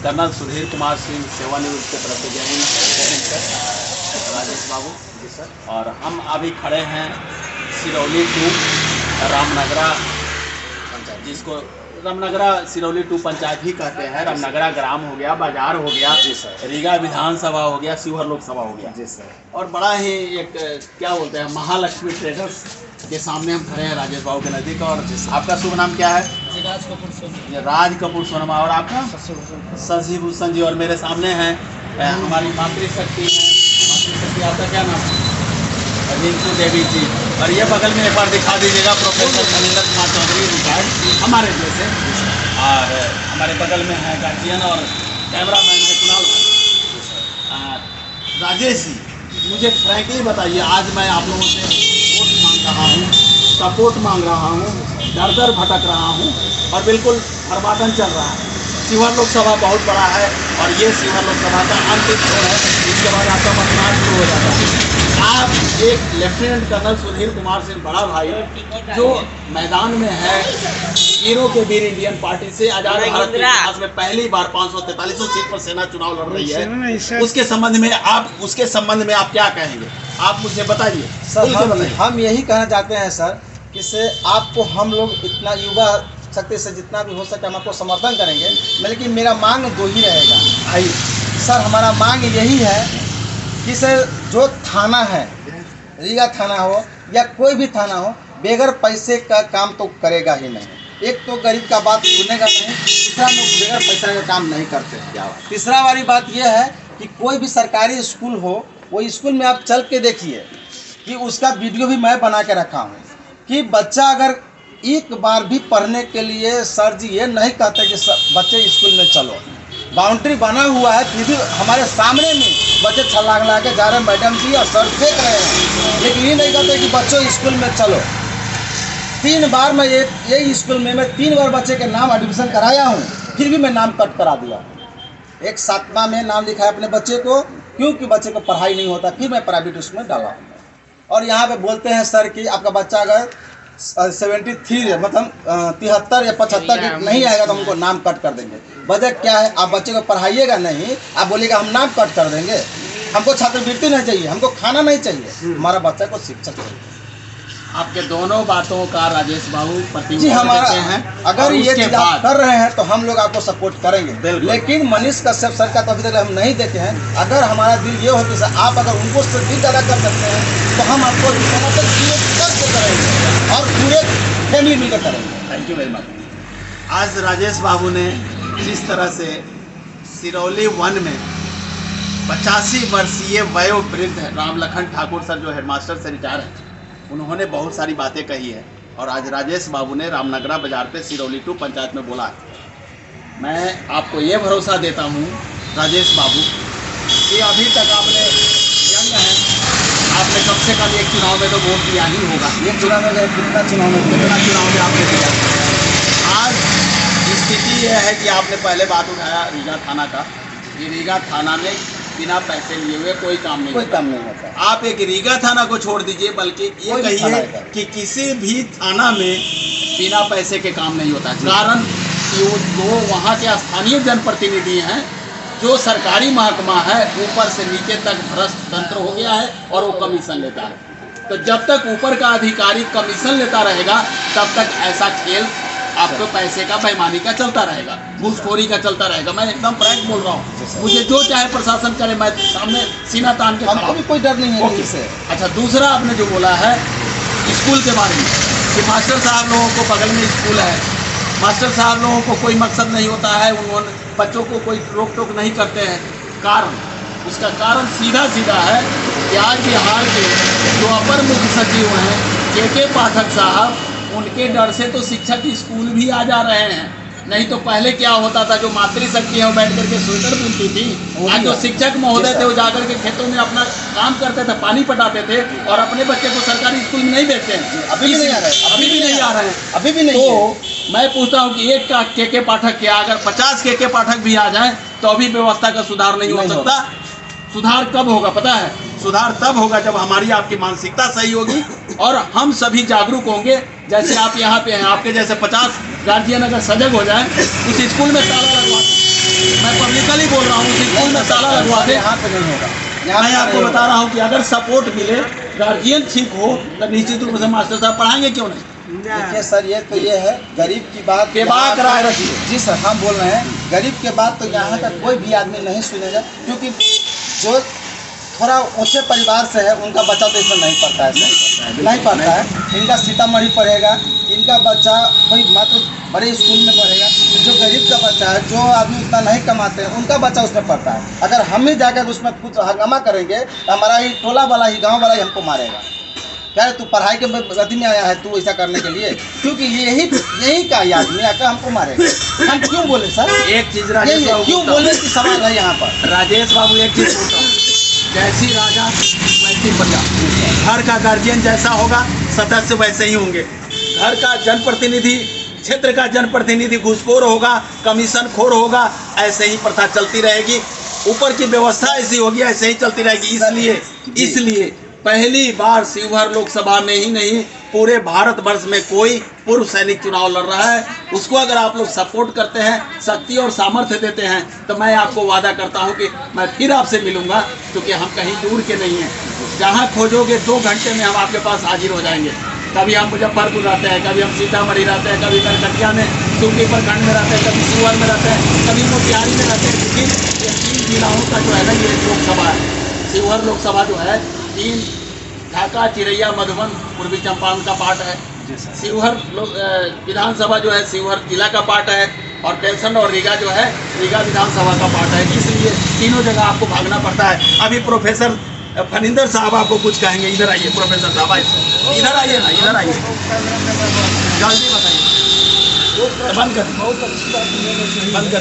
Colonel Sudhir Kumar Singh सेवानिवृत्त के तरफ से जय हिंद सर राजेश बाबू जी सर। और हम अभी खड़े हैं सिरौली 2 रामनगरा पंचायत, जिसको रामनगरा सिरौली 2 पंचायत ही कहते हैं। रामनगरा ग्राम हो गया, बाजार हो गया जी सर, रीगा विधानसभा हो गया, शिवहर लोकसभा हो गया जी सर। और बड़ा ही एक क्या बोलते हैं महालक्ष्मी ट्रेडर्स के सामने हम खड़े हैं राजेश बाबू के नज़दीक। और आपका शुभ नाम क्या है? राज कपूर सोनमा। और आपका? शशि भूषण जी। और मेरे सामने हैं हमारी मातृशक्ति हैं, मातृशक्ति आपका क्या नाम है? रिंकू देवी जी। और ये बगल में एक बार दिखा दीजिएगा प्रोफेसर मनिंदर कुमार चौधरी रिटायर्ड हमारे जैसे। और हमारे बगल में है गार्जियन और कैमरामैन है कुणाल भाई। राजेश जी, मुझे फ्रैंकली बताइए, आज मैं आप लोगों से वोट मांग रहा हूँ, सपोर्ट मांग रहा हूँ, दर दर भटक रहा हूँ और बिल्कुल हरबाटन चल रहा है। शिवहर लोकसभा बहुत बड़ा है और ये शिवहर लोकसभा का अंतिम चरण है, इसके बाद आपका मतदान शुरू हो जाता है। आप एक लेफ्टिनेंट कर्नल सुधीर कुमार सिंह बड़ा भाई जो मैदान में है, वीरों के वीर इंडियन पार्टी से आजाद भारत के इतिहास में पहली बार 543 सीट पर सेना चुनाव लड़ रही है, उसके संबंध में आप क्या कहेंगे? आप मुझे बताइए सर। हम यही कहना चाहते हैं सर कि से आपको हम लोग इतना युवा शक्ति से जितना भी हो सके हम आपको समर्थन करेंगे, लेकिन मेरा मांग 2 ही रहेगा भाई सर। हमारा मांग यही है कि सर जो थाना है, रीगा थाना हो या कोई भी थाना हो, बेगर पैसे का काम तो करेगा ही नहीं। एक तो गरीब का बात सुनेगा नहीं, दूसरा लोग बेगर पैसा का काम नहीं करते। तीसरा वाली बात यह है कि कोई भी सरकारी स्कूल हो, वो स्कूल में आप चल के देखिए कि उसका वीडियो भी मैं बना के रखा हूँ कि बच्चा अगर एक बार भी पढ़ने के लिए सर जी ये नहीं कहते कि बच्चे स्कूल में चलो, बाउंड्री बना हुआ है, फिर भी हमारे सामने में बच्चे छलांग के जा रहे हैं, मैडम जी और सर देख रहे हैं, लेकिन ये नहीं कहते कि बच्चों स्कूल में चलो। 3 बार मैं यही स्कूल में मैं 3 बार बच्चे के नाम एडमिशन कराया हूँ, फिर भी मैं नाम कट करा दिया। एक 7वां में नाम लिखा है अपने बच्चे को, क्योंकि बच्चे को पढ़ाई नहीं होता, फिर मैं प्राइवेट स्कूल में डाला हूँ। और यहाँ पे बोलते हैं सर कि आपका बच्चा अगर 73 मतलब 73 या 75 नहीं आएगा तो हमको नाम कट कर देंगे। वजह क्या है? आप बच्चे को पढ़ाइएगा नहीं, आप बोलिएगा हम नाम कट कर देंगे। हमको छात्रवृत्ति नहीं चाहिए, हमको खाना नहीं चाहिए, हमारा बच्चा को शिक्षा चाहिए। आपके दोनों बातों का राजेश बाबू जी हमारा हैं। अगर ये चीज आप कर रहे हैं तो हम लोग आपको सपोर्ट करेंगे, लेकिन मनीष कश्यप सर का तो अभी तक हम नहीं देखे हैं। अगर हमारा दिल ये हो कि सर आप अगर उनको दिल ज्यादा कर सकते हैं तो हम आपको समर्थन करेंगे और पूरे फैमिली मिलकर करेंगे। Thank you very much. आज राजेश बाबू ने जिस तरह से सिरौली 1 में 85 वर्षीय वयोवृद्ध रामलखन ठाकुर सर जो हेडमास्टर से रिटायर हैं, उन्होंने बहुत सारी बातें कही है और आज राजेश बाबू ने रामनगरा बाजार पे सिरौली 2 पंचायत में बोला है। मैं आपको ये भरोसा देता हूँ राजेश बाबू कि अभी तक आपने यंग हैं, आपने कम से कम एक चुनाव में तो वोट दिया ही होगा। एक चुनाव में कितना चुनाव में आपने दिया। आज स्थिति यह है कि आपने पहले बात उठाया रीगा थाना का, कि रीगा थाना में बिना पैसे लिए हुए कोई काम नहीं होता। आप एक रीगा थाना को छोड़ दीजिए, बल्कि ये कहिए कि किसी भी थाना में बिना पैसे के काम नहीं होता। कारण कि वो वहाँ के स्थानीय जनप्रतिनिधि हैं, जो सरकारी महकमा है ऊपर से नीचे तक भ्रष्ट तंत्र हो गया है और वो कमीशन लेता है। तो जब तक ऊपर का अधिकारी कमीशन लेता रहेगा तब तक ऐसा खेल आपको पैसे का बेईमानी का चलता रहेगा, घूसखोरी का चलता रहेगा। मैं एकदम फ्रैंक बोल रहा हूँ, मुझे जो चाहे प्रशासन करे, मैं सामने सीना तान के हमको भी कोई डर नहीं है इससे। अच्छा, दूसरा आपने जो बोला है स्कूल के बारे में कि मास्टर साहब लोगों को बगल में स्कूल है, मास्टर साहब लोगों को कोई मकसद नहीं होता है, उन्होंने बच्चों को कोई रोक टोक नहीं करते हैं। कारण उसका कारण सीधा है कि आज बिहार के जो अपर मुख्य सचिव हैं के पाठक साहब, उनके डर से तो शिक्षक स्कूल भी आ जा रहे हैं। नहीं तो पहले क्या होता था, जो मातृशक्ति है बैठ करके स्वेटर बुनती थी, आज जो शिक्षक महोदय थे वो जाकर के खेतों में अपना काम करते थे, पानी पटाते थे और अपने बच्चे को सरकारी स्कूल में नहीं भेजते हैं। अभी भी नहीं आ रहे हैं, अभी भी नहीं। तो मैं पूछता हूँ कि एक का के पाठक क्या, अगर 50 के पाठक भी आ जाए तो अभी व्यवस्था का सुधार नहीं हो सकता। सुधार कब होगा पता है? सुधार तब होगा जब हमारी आपकी मानसिकता सही होगी और हम सभी जागरूक होंगे। जैसे आप यहाँ पे हैं, आपके जैसे 50 गार्जियन अगर सजग हो जाए, उस स्कूल में ताला लगवा, मैं पब्लिक अंदर ताला लगवा दे। यहाँ पे नहीं होगा। यहाँ मैं पे आपको नहीं बता होगा। रहा हूँ कि अगर सपोर्ट मिले, गार्जियन ठीक हो, तो निश्चित रूप से मास्टर साहब पढ़ाएंगे क्यों नहीं। देखिए सर, ये है गरीब की बात बेबाक यहाँ राय पर- रखिए। जी सर, हम बोल रहे हैं गरीब के बात तो यहाँ का कोई भी आदमी नहीं सुनेगा, क्योंकि जो थोड़ा ऊंचे परिवार से है उनका बच्चा तो इसमें नहीं पढ़ता है सर, नहीं पढ़ता है। इनका सीतामढ़ी पढ़ेगा, इनका बच्चा कोई मात्र बड़े स्कूल में पढ़ेगा। जो गरीब का बच्चा है, जो आदमी उतना नहीं कमाते हैं, उनका बच्चा उसमें पढ़ता है। अगर हम ही जाकर उसमें कुछ हंगामा करेंगे तो हमारा ही टोला वाला ही, गाँव वाला ही हमको मारेगा। क्या है, तू पढ़ाई के गति में आया है, तू ऐसा करने के लिए? क्योंकि यही का ही आदमी आकर हमको मारेगा। हम क्यों बोले सर? एक चीज राजेश यही है, बाबू क्यों बोलता हूँ। बोलने की सवाल है यहाँ पर। राजेश बाबू एक चीज बोलता हूँ, जैसी राजा वैसी प्रजा। घर का गार्जियन जैसा होगा, सदस्य वैसे ही होंगे। घर का जनप्रतिनिधि, क्षेत्र का जनप्रतिनिधि घूसखोर होगा, कमीशन खोर होगा, ऐसे ही प्रथा चलती रहेगी। ऊपर की व्यवस्था ऐसी होगी, ऐसे ही चलती रहेगी। इसलिए पहली बार शिवहर लोकसभा में ही नहीं, पूरे भारतवर्ष में कोई पूर्व सैनिक चुनाव लड़ रहा है। उसको अगर आप लोग सपोर्ट करते हैं, शक्ति और सामर्थ्य देते हैं, तो मैं आपको वादा करता हूं कि मैं फिर आपसे मिलूंगा, क्योंकि हम कहीं दूर के नहीं हैं। जहां खोजोगे 2 घंटे में हम आपके पास हाजिर हो जाएंगे। कभी हम मुजफ्फरपुर रहते हैं, कभी हम सीतामढ़ी रहते हैं, कभी नरकटिया में सुरगी प्रखंड में रहते हैं, कभी शिवहर में रहते हैं, कभी मोतिहारी में रहते हैं। लेकिन ये 3 जिलाओं का जो है ना, ये लोकसभा है। शिवहर लोकसभा जो है 3 ढाका, चिरैया, मधुबन, पूर्वी चंपारण का पार्ट है। शिवहर विधानसभा जो है शिवहर जिला का पार्ट है, और बेलसंड और रीगा जो है रीगा विधानसभा का पार्ट है। इसलिए तीनों जगह आपको भागना पड़ता है। अभी प्रोफेसर फनिंदर साहब आपको कुछ कहेंगे। इधर आइए प्रोफेसर साहब, इधर आइए ना, इधर आइए, जल्दी बताइए। बंद कर